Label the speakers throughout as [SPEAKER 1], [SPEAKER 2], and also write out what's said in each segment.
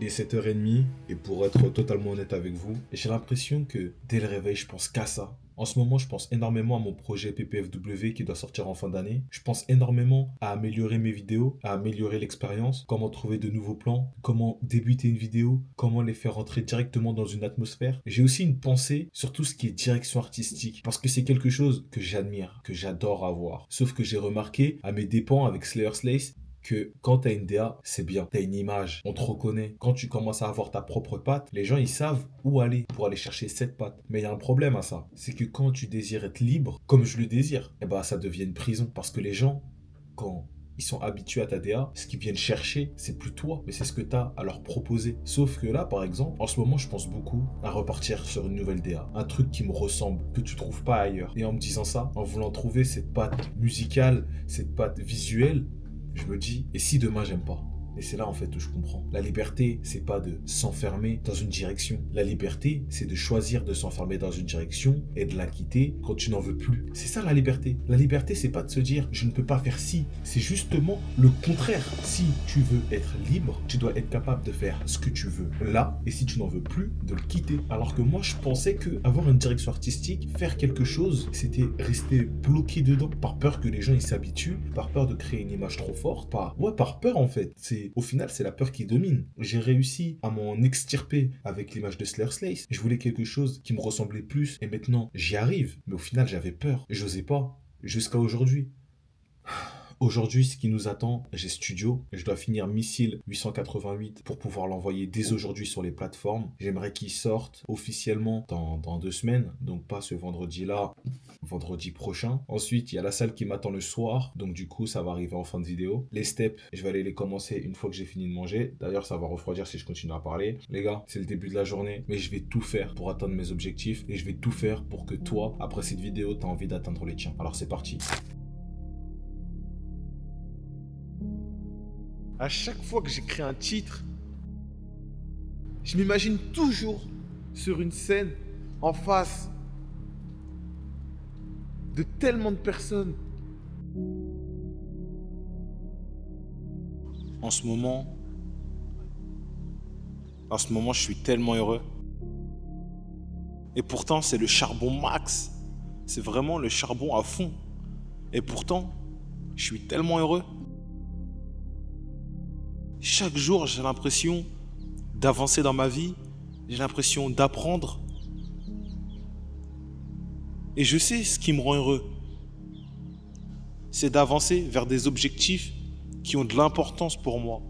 [SPEAKER 1] est 7h30 et pour être totalement honnête avec vous, j'ai l'impression que dès le réveil, je pense qu'à ça. En ce moment, je pense énormément à mon projet PPFW qui doit sortir en fin d'année. Je pense énormément à améliorer mes vidéos, à améliorer l'expérience, comment trouver de nouveaux plans, comment débuter une vidéo, comment les faire rentrer directement dans une atmosphère. J'ai aussi une pensée sur tout ce qui est direction artistique parce que c'est quelque chose que j'admire, que j'adore avoir. Sauf que j'ai remarqué à mes dépens avec Slayer Slace que quand t'as une DA, c'est bien. T'as une image, on te reconnaît. Quand tu commences à avoir ta propre patte, les gens ils savent où aller pour aller chercher cette patte. Mais il y a un problème à ça. C'est que quand tu désires être libre, comme je le désire, eh ben ça devient une prison. Parce que les gens, quand ils sont habitués à ta DA, ce qu'ils viennent chercher, c'est plus toi, mais c'est ce que tu as à leur proposer. Sauf que là, par exemple, en ce moment, je pense beaucoup à repartir sur une nouvelle DA. Un truc qui me ressemble, que tu trouves pas ailleurs. Et en me disant ça, en voulant trouver cette patte musicale, cette patte visuelle, je me dis, et si demain j'aime pas? Et c'est là en fait où je comprends. La liberté, c'est pas de s'enfermer dans une direction. La liberté, c'est de choisir de s'enfermer dans une direction et de la quitter quand tu n'en veux plus. C'est ça la liberté. La liberté, c'est pas de se dire je ne peux pas faire ci. C'est justement le contraire. Si tu veux être libre, tu dois être capable de faire ce que tu veux là, et si tu n'en veux plus, de le quitter. Alors que moi, je pensais que avoir une direction artistique, faire quelque chose, c'était rester bloqué dedans par peur que les gens ils s'habituent, par peur de créer une image trop forte, par peur en fait. Au final, c'est la peur qui domine. J'ai réussi à m'en extirper avec l'image de Slayer Slace. Je voulais quelque chose qui me ressemblait plus et maintenant j'y arrive. Mais au final, j'avais peur. J'osais pas. Jusqu'à aujourd'hui. Aujourd'hui, ce qui nous attend, j'ai Studio. Je dois finir Missile 888 pour pouvoir l'envoyer dès aujourd'hui sur les plateformes. J'aimerais qu'il sorte officiellement dans 2 semaines. Donc pas ce vendredi-là, vendredi prochain. Ensuite, il y a la salle qui m'attend le soir. Donc du coup, ça va arriver en fin de vidéo. Les steps, je vais aller les commencer une fois que j'ai fini de manger. D'ailleurs, ça va refroidir si je continue à parler. Les gars, c'est le début de la journée. Mais je vais tout faire pour atteindre mes objectifs. Et je vais tout faire pour que toi, après cette vidéo, tu as envie d'atteindre les tiens. Alors c'est parti. À chaque fois que j'écris un titre, je m'imagine toujours sur une scène en face de tellement de personnes. En ce moment, je suis tellement heureux. Et pourtant, c'est le charbon max. C'est vraiment le charbon à fond. Et pourtant, je suis tellement heureux. Chaque jour, j'ai l'impression d'avancer dans ma vie. J'ai l'impression d'apprendre. Et je sais ce qui me rend heureux. C'est d'avancer vers des objectifs qui ont de l'importance pour moi.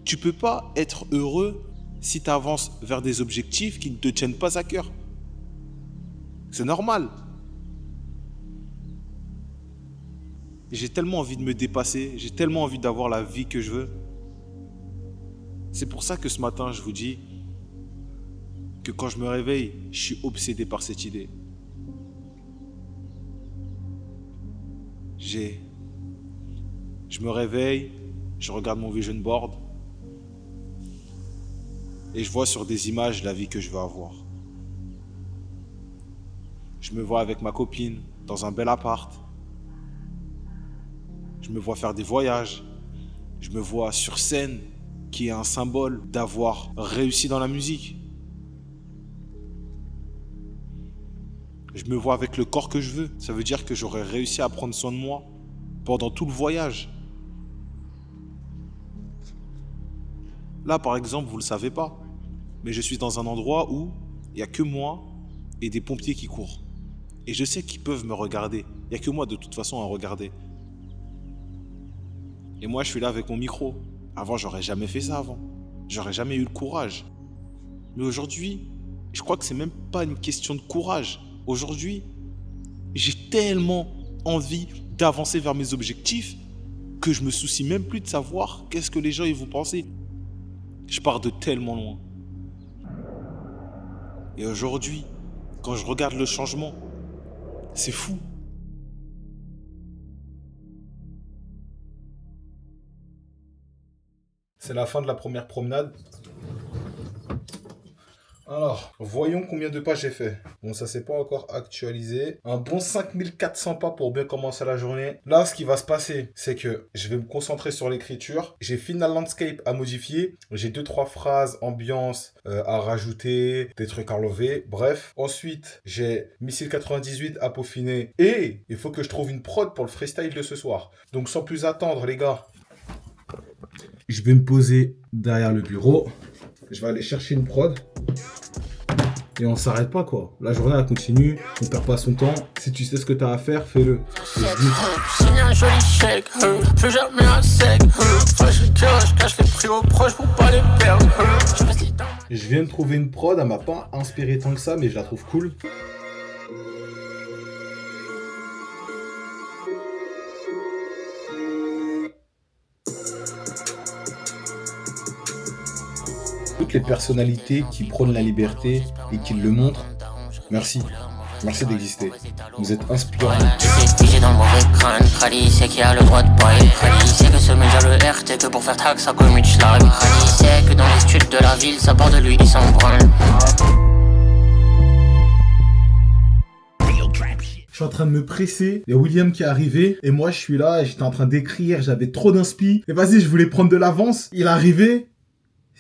[SPEAKER 1] Tu peux pas être heureux si tu avances vers des objectifs qui ne te tiennent pas à cœur. C'est normal. J'ai tellement envie de me dépasser, j'ai tellement envie d'avoir la vie que je veux. C'est pour ça que ce matin, je vous dis que quand je me réveille, je suis obsédé par cette idée. Je me réveille, je regarde mon vision board et je vois sur des images la vie que je veux avoir. Je me vois avec ma copine dans un bel appart. Je me vois faire des voyages. Je me vois sur scène, qui est un symbole d'avoir réussi dans la musique. Je me vois avec le corps que je veux. Ça veut dire que j'aurais réussi à prendre soin de moi pendant tout le voyage. Là, par exemple, vous ne le savez pas, mais je suis dans un endroit où il n'y a que moi et des pompiers qui courent. Et je sais qu'ils peuvent me regarder. Il n'y a que moi de toute façon à regarder. Et moi, je suis là avec mon micro. Avant, j'aurais jamais fait ça avant. J'aurais jamais eu le courage. Mais aujourd'hui, je crois que c'est même pas une question de courage. Aujourd'hui, j'ai tellement envie d'avancer vers mes objectifs que je me soucie même plus de savoir qu'est-ce que les gens ils vont penser. Je pars de tellement loin. Et aujourd'hui, quand je regarde le changement, c'est fou. C'est la fin de la première promenade. Alors, voyons combien de pas j'ai fait. Bon, ça s'est pas encore actualisé. Un bon 5400 pas pour bien commencer la journée. Là, ce qui va se passer, c'est que je vais me concentrer sur l'écriture. J'ai Final Landscape à modifier. J'ai 2-3 phrases, ambiance à rajouter, des trucs à enlever. Bref. Ensuite, j'ai Missile 98 à peaufiner. Et il faut que je trouve une prod pour le freestyle de ce soir. Donc, sans plus attendre, les gars, je vais me poser derrière le bureau. Je vais aller chercher une prod. Et on s'arrête pas, quoi. La journée, elle continue. On perd pas son temps. Si tu sais ce que t'as à faire, fais-le.
[SPEAKER 2] Signe un joli chèque, plus jamais un sec. Je cache les prix aux proches pour pas les perdre.
[SPEAKER 1] Je viens de trouver une prod. Elle m'a pas inspiré tant que ça, mais je la trouve cool. Toutes les personnalités qui prônent la liberté et qui le montrent, merci. Merci d'exister. Vous êtes inspirants.
[SPEAKER 2] C'est figé dans le mauvais crâne. Khali sait qu'il a le droit de parler. Khali sait que se met le RT que pour faire track ça commute schlag. Khali sait que dans les studs de la ville, ça part de lui, il s'en branle.
[SPEAKER 1] Je suis en train de me presser. Il y a William qui est arrivé. Et moi, je suis là. J'étais en train d'écrire. J'avais trop d'inspi. Et vas-y, je voulais prendre de l'avance. Il est arrivé.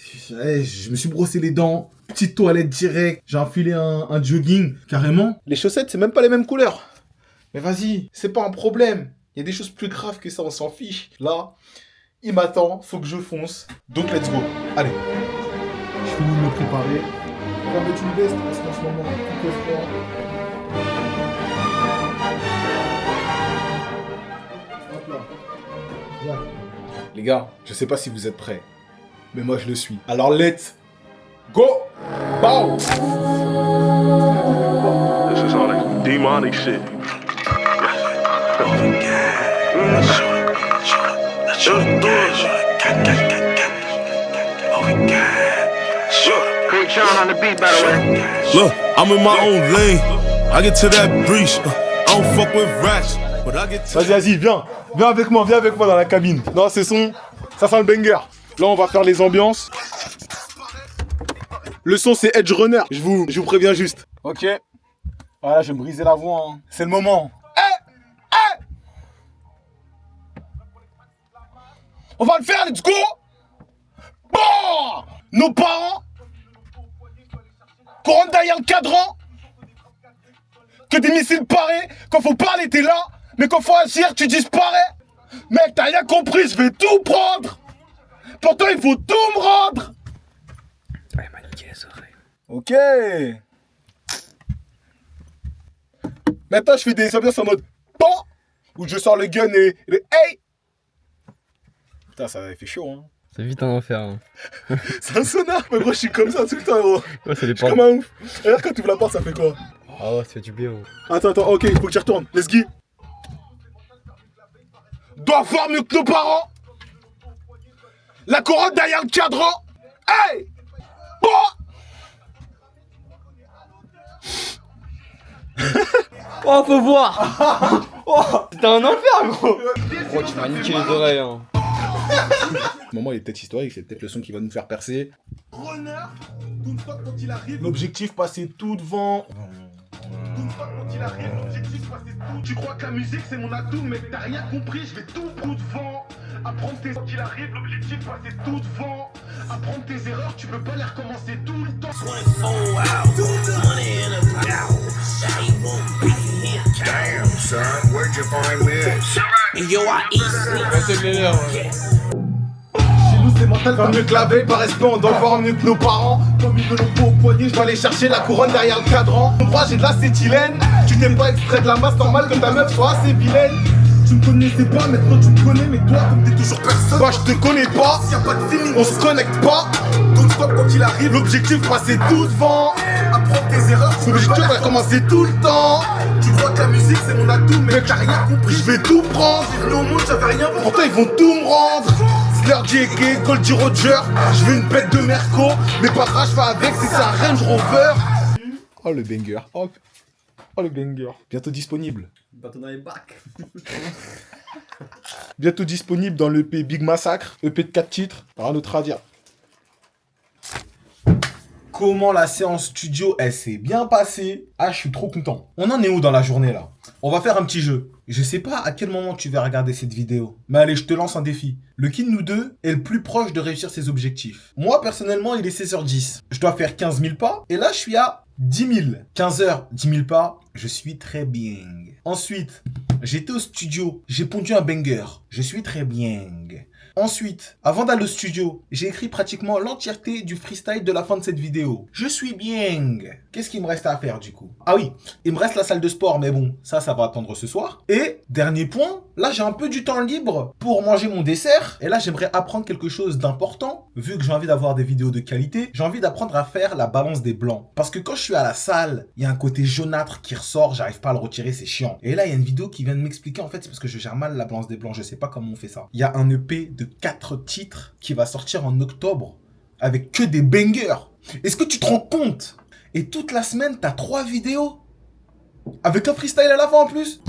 [SPEAKER 1] Je me suis brossé les dents, petite toilette direct, j'ai enfilé un jogging, carrément. Les chaussettes, c'est même pas les mêmes couleurs. Mais vas-y, c'est pas un problème. Il y a des choses plus graves que ça, on s'en fiche. Là, il m'attend, faut que je fonce. Donc let's go. Allez. Je finis de me préparer. On va mettre une veste parce qu'en ce moment, tout est froid. Hop là. Viens. Les gars, je sais pas si vous êtes prêts. Mais moi je le suis. Alors let's go! Bow!
[SPEAKER 3] This is all like demonic shit.
[SPEAKER 4] Look, I'm in my own lane. I get to that breach. I don't fuck with rats, but I get to.
[SPEAKER 1] Vas-y, viens. Viens avec moi dans la cabine. Non, c'est son. Ça sent le banger. Là, on va faire les ambiances. Le son, c'est Edge Runner. Je vous préviens juste. Ok. Voilà, je vais me briser la voix. Hein. C'est le moment. On va le faire, let's go. Bon, nos parents qu'on rentre derrière le cadran. Que des missiles parés. Quand faut parler, t'es là. Mais quand faut agir, tu disparais. Mec, t'as rien compris, je vais tout prendre. Pourtant, il faut tout me rendre.
[SPEAKER 5] Ouais, m'a niqué les oreilles.
[SPEAKER 1] Ok. Maintenant, je fais des ambiances en mode bon, où je sors le gun et le hey. Putain, ça fait chaud, hein.
[SPEAKER 5] C'est vite un enfer. Hein.
[SPEAKER 1] C'est un sonar, mais gros, je suis comme ça tout le temps, gros.
[SPEAKER 5] Ouais, c'est les
[SPEAKER 1] Je suis comme un ouf. Regarde, quand tu ouvres la porte, ça fait quoi?
[SPEAKER 5] Ah ouais, ça fait du bien.
[SPEAKER 1] Attends, ok, il faut que j'y retourne. Let's go. Doit faire mieux que nos parents. La couronne derrière le cadran. Hey! Bon!
[SPEAKER 5] Oh, faut voir. Oh, c'était un enfer, gros. Gros, tu m'as niqué les oreilles. Hein.
[SPEAKER 1] Ce moment, il est peut-être historique, c'est peut-être le son qui va nous faire percer. L'objectif, passer tout devant.
[SPEAKER 3] Tu crois que la musique c'est mon atout, mais t'as rien compris, je vais tout devant. Apprendre tes qu'il arrive, l'objectif passer tout devant. Apprendre tes erreurs, tu peux pas les recommencer tout le temps.
[SPEAKER 6] Damn, son, where'd you find this?
[SPEAKER 5] C'est le meilleur. Ouais.
[SPEAKER 1] Chez nous, c'est mental, pas mieux que la veille, par respect, on doit voir mieux que nos parents. Comme ils me l'ont pas au poignet, je dois aller chercher la couronne derrière le cadran. Mon bras, j'ai de l'acétylène. Tu t'aimes pas extrait de la masse, normal que ta meuf soit assez vilaine. Tu me connaissais pas, maintenant tu me connais, mais toi, comme t'es toujours personne. Bah, je te connais pas, y a pas de feeling, on se connecte pas. Donc, stop quand il arrive, l'objectif, passer tout devant. Apprendre tes erreurs, l'objectif va commencer tout le temps. Tu crois que la musique, c'est mon atout, mais t'as rien compris. Je vais tout prendre, j'ai venu au monde, j'avais rien pour. Pourtant, ils vont tout me rendre. Slur JK, Goldie Roger, je veux une bête de Merco, mais pas grave, je fais avec, c'est un Range Rover. Oh le banger, oh le banger. Bientôt disponible. Bientôt disponible dans l'EP Big Massacre, EP de 4 titres, rien d'autre à dire. comment la séance studio, elle s'est bien passée. Ah, je suis trop content. On en est où dans la journée, là? On va faire un petit jeu. Je sais pas à quel moment tu vas regarder cette vidéo, mais allez, je te lance un défi. Lequel de nous deux est le plus proche de réussir ses objectifs? Moi, personnellement, il est 16h10. Je dois faire 15 000 pas, et là, je suis à 10 000. 15h, 10 000 pas, je suis très bien. Ensuite, j'étais au studio, j'ai pondu un banger. Je suis très bien. Ensuite, avant d'aller au studio, j'ai écrit pratiquement l'entièreté du freestyle de la fin de cette vidéo. Je suis bien. Qu'est-ce qu'il me reste à faire du coup? Ah oui, il me reste la salle de sport, mais bon, ça va attendre ce soir. Et, dernier point, là j'ai un peu du temps libre pour manger mon dessert. Et là j'aimerais apprendre quelque chose d'important. Vu que j'ai envie d'avoir des vidéos de qualité, j'ai envie d'apprendre à faire la balance des blancs. Parce que quand je suis à la salle, il y a un côté jaunâtre qui ressort, j'arrive pas à le retirer, c'est chiant. Et là il y a une vidéo qui vient de m'expliquer, en fait c'est parce que je gère mal la balance des blancs, je sais pas comment on fait ça. Il y a un EP de 4 titres qui va sortir en octobre avec que des bangers. Est-ce que tu te rends compte? Et toute la semaine, t'as 3 vidéos avec un freestyle à la fin en plus.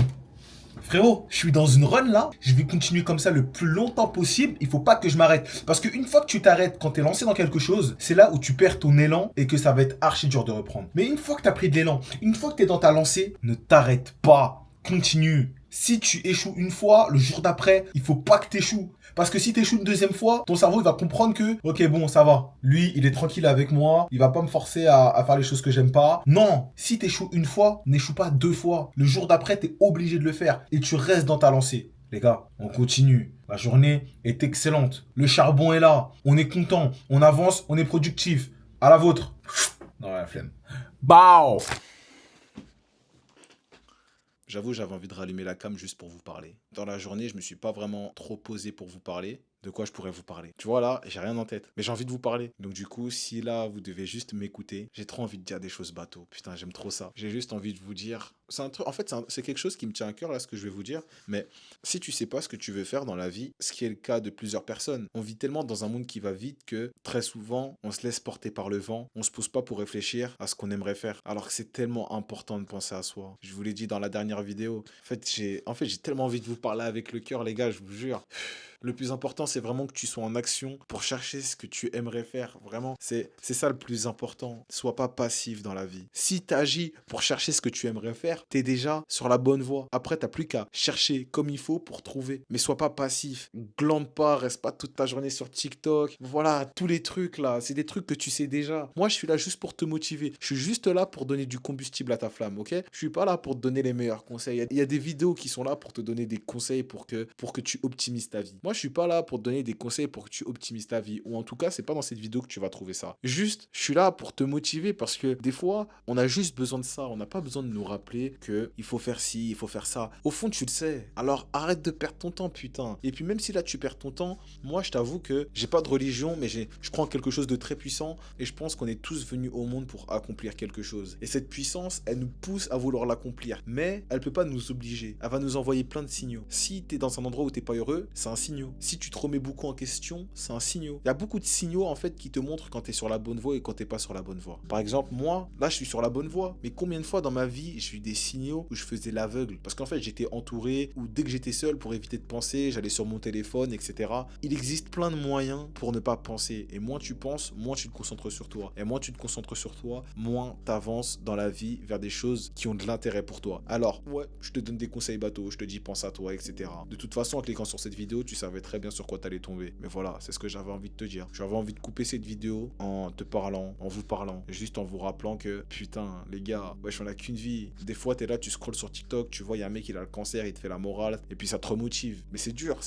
[SPEAKER 1] Frérot, je suis dans une run là, je vais continuer comme ça le plus longtemps possible, il faut pas que je m'arrête. Parce qu'une fois que tu t'arrêtes quand t'es lancé dans quelque chose, c'est là où tu perds ton élan et que ça va être archi dur de reprendre. Mais une fois que t'as pris de l'élan, une fois que t'es dans ta lancée, ne t'arrête pas, continue. Si tu échoues une fois, le jour d'après, il faut pas que t'échoues. Parce que si t'échoues une deuxième fois, ton cerveau il va comprendre que, ok bon ça va, lui il est tranquille avec moi, il va pas me forcer à faire les choses que j'aime pas. Non, si t'échoues une fois, n'échoue pas 2 fois. Le jour d'après, t'es obligé de le faire et tu restes dans ta lancée. Les gars, on continue. La journée est excellente. Le charbon est là. On est content. On avance, on est productif. À la vôtre. Non, la flemme. Bao!
[SPEAKER 7] J'avoue, j'avais envie de rallumer la cam juste pour vous parler. Dans la journée, je me suis pas vraiment trop posé pour vous parler. De quoi je pourrais vous parler? Tu vois là, j'ai rien en tête, mais j'ai envie de vous parler. Donc du coup, si là, vous devez juste m'écouter, j'ai trop envie de dire des choses bateau. Putain, j'aime trop ça. J'ai juste envie de vous dire... C'est un truc... En fait, c'est quelque chose qui me tient à cœur là, ce que je vais vous dire. Mais si tu sais pas ce que tu veux faire dans la vie, ce qui est le cas de plusieurs personnes, on vit tellement dans un monde qui va vite que très souvent, on se laisse porter par le vent. On se pose pas pour réfléchir à ce qu'on aimerait faire. Alors que c'est tellement important de penser à soi. Je vous l'ai dit dans la dernière vidéo. En fait, j'ai tellement envie de vous parler avec le cœur, les gars, je vous jure. Le plus important, c'est vraiment que tu sois en action pour chercher ce que tu aimerais faire. Vraiment, c'est ça le plus important. Sois pas passif dans la vie. Si tu agis pour chercher ce que tu aimerais faire, tu es déjà sur la bonne voie. Après, tu n'as plus qu'à chercher comme il faut pour trouver. Mais sois pas passif. Glande pas, reste pas toute ta journée sur TikTok. Voilà, tous les trucs là, c'est des trucs que tu sais déjà. Moi, je suis là juste pour te motiver. Je suis juste là pour donner du combustible à ta flamme, ok? Je suis pas là pour te donner les meilleurs conseils. Il y a des vidéos qui sont là pour te donner des conseils pour que tu optimises ta vie. Moi, je suis pas là pour te donner des conseils pour que tu optimises ta vie. Ou en tout cas, c'est pas dans cette vidéo que tu vas trouver ça. Juste, je suis là pour te motiver parce que des fois, on a juste besoin de ça. On n'a pas besoin de nous rappeler que il faut faire ci, il faut faire ça. Au fond, tu le sais. Alors, arrête de perdre ton temps, putain. Et puis, même si là, tu perds ton temps, moi, je t'avoue que j'ai pas de religion, mais je crois en quelque chose de très puissant et je pense qu'on est tous venus au monde pour accomplir quelque chose. Et cette puissance, elle nous pousse à vouloir l'accomplir. Mais elle peut pas nous obliger. Elle va nous envoyer plein de signaux. Si t'es dans un endroit où t'es pas heureux, c'est un signal. Si tu te remets beaucoup en question, c'est un signal. Il y a beaucoup de signaux en fait qui te montrent quand tu es sur la bonne voie et quand t'es pas sur la bonne voie. Par exemple, moi, là je suis sur la bonne voie, mais combien de fois dans ma vie j'ai eu des signaux où je faisais l'aveugle? Parce qu'en fait j'étais entouré, ou dès que j'étais seul, pour éviter de penser, j'allais sur mon téléphone, etc. Il existe plein de moyens pour ne pas penser. Et moins tu penses, moins tu te concentres sur toi. Et moins tu te concentres sur toi, moins t'avances dans la vie vers des choses qui ont de l'intérêt pour toi. Alors, ouais, je te donne des conseils bateaux, je te dis pense à toi, etc. De toute façon, en cliquant sur cette vidéo, tu savais très bien sur quoi t'allais tomber. Mais voilà, c'est ce que j'avais envie de te dire. J'avais envie de couper cette vidéo en te parlant, en vous parlant, juste en vous rappelant que, putain, les gars, wesh, on a qu'une vie. Des fois, t'es là, tu scrolles sur TikTok, tu vois, il y a un mec, il a le cancer, il te fait la morale, et puis ça te remotive. Mais c'est dur,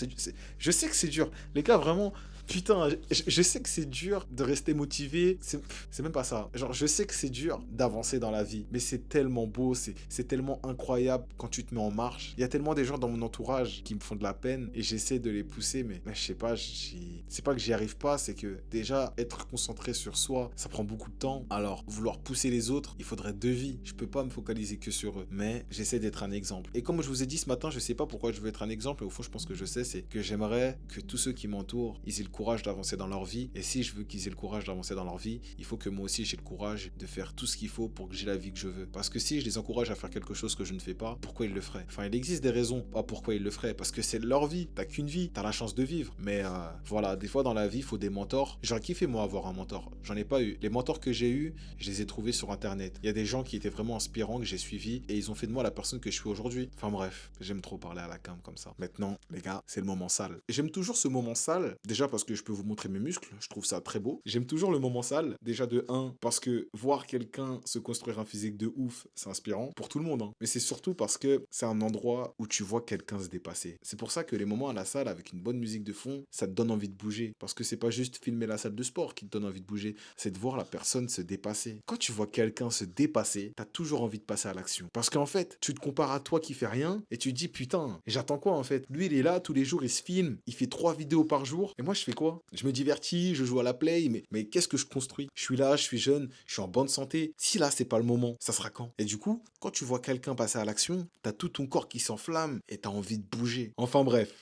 [SPEAKER 7] je sais que c'est dur. Les gars, vraiment... Putain, je sais que c'est dur de rester motivé, c'est même pas ça. Genre, je sais que c'est dur d'avancer dans la vie, mais c'est tellement beau, c'est tellement incroyable quand tu te mets en marche. Il y a tellement des gens dans mon entourage qui me font de la peine et j'essaie de les pousser, mais je sais pas, c'est pas que j'y arrive pas, c'est que déjà, être concentré sur soi, ça prend beaucoup de temps. Alors, vouloir pousser les autres, il faudrait 2 vies. Je peux pas me focaliser que sur eux, mais j'essaie d'être un exemple. Et comme je vous ai dit ce matin, je sais pas pourquoi je veux être un exemple, et au fond, je pense que je sais, c'est que j'aimerais que tous ceux qui m'entourent, ils aient le courage d'avancer dans leur vie. Et si je veux qu'ils aient le courage d'avancer dans leur vie, il faut que moi aussi j'ai le courage de faire tout ce qu'il faut pour que j'ai la vie que je veux. Parce que si je les encourage à faire quelque chose que je ne fais pas, pourquoi ils le feraient? Enfin, il existe des raisons, pas pourquoi ils le feraient. Parce que c'est leur vie. T'as qu'une vie. T'as la chance de vivre. Mais voilà, des fois dans la vie, il faut des mentors. J'aurais kiffé moi avoir un mentor. J'en ai pas eu. Les mentors que j'ai eus, je les ai trouvés sur internet. Il y a des gens qui étaient vraiment inspirants, que j'ai suivis, et ils ont fait de moi la personne que je suis aujourd'hui. Enfin bref, j'aime trop parler à la cam comme ça. Maintenant, les gars, c'est le moment sale. Et j'aime toujours ce moment sale, déjà parce que je peux vous montrer mes muscles, je trouve ça très beau. J'aime toujours le moment sale, déjà de 1, parce que voir quelqu'un se construire un physique de ouf, c'est inspirant pour tout le monde. Hein. Mais c'est surtout parce que c'est un endroit où tu vois quelqu'un se dépasser. C'est pour ça que les moments à la salle avec une bonne musique de fond, ça te donne envie de bouger. Parce que c'est pas juste filmer la salle de sport qui te donne envie de bouger, c'est de voir la personne se dépasser. Quand tu vois quelqu'un se dépasser, t'as toujours envie de passer à l'action. Parce qu'en fait, tu te compares à toi qui fais rien et tu te dis putain, j'attends quoi en fait? Lui il est là tous les jours, il se filme, il fait 3 vidéos par jour et moi je fais quoi? Je me divertis, je joue à la play, mais qu'est-ce que je construis? Je suis là, je suis jeune, je suis en bonne santé. Si là c'est pas le moment, ça sera quand? Et du coup, quand tu vois quelqu'un passer à l'action, t'as tout ton corps qui s'enflamme et t'as envie de bouger. Enfin bref,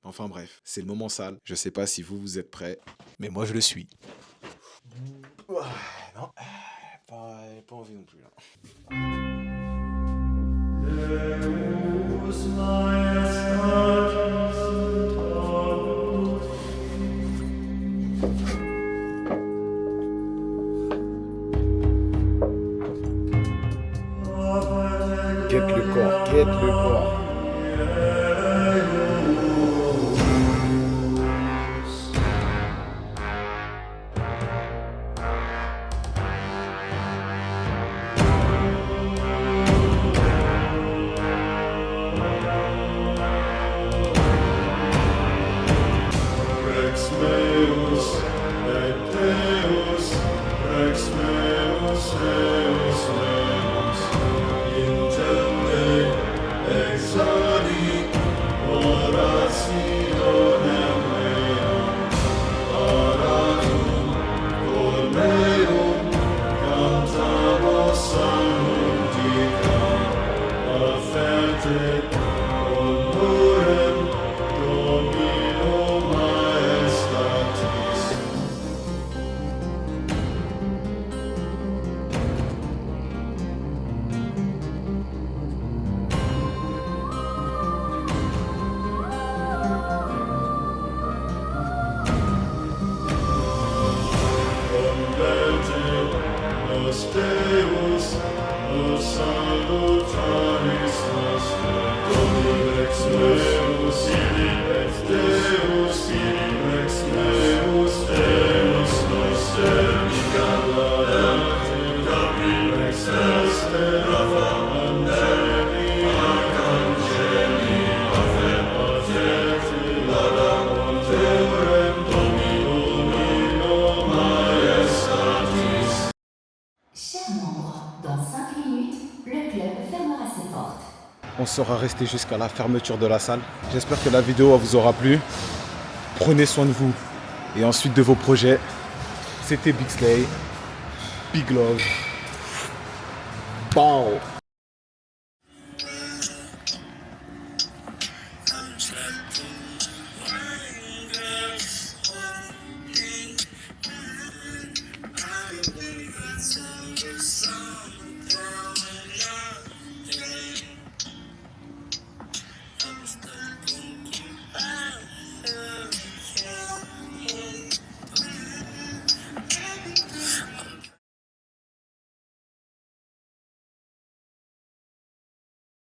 [SPEAKER 7] c'est le moment sale. Je sais pas si vous êtes prêts, mais moi je le suis. Non, pas envie non plus là.
[SPEAKER 1] Guette le corps, guette le corps.
[SPEAKER 7] On sera resté jusqu'à la fermeture de la salle. J'espère que la vidéo vous aura plu. Prenez soin de vous et ensuite de vos projets. C'était Big Slay. Big love. Bow.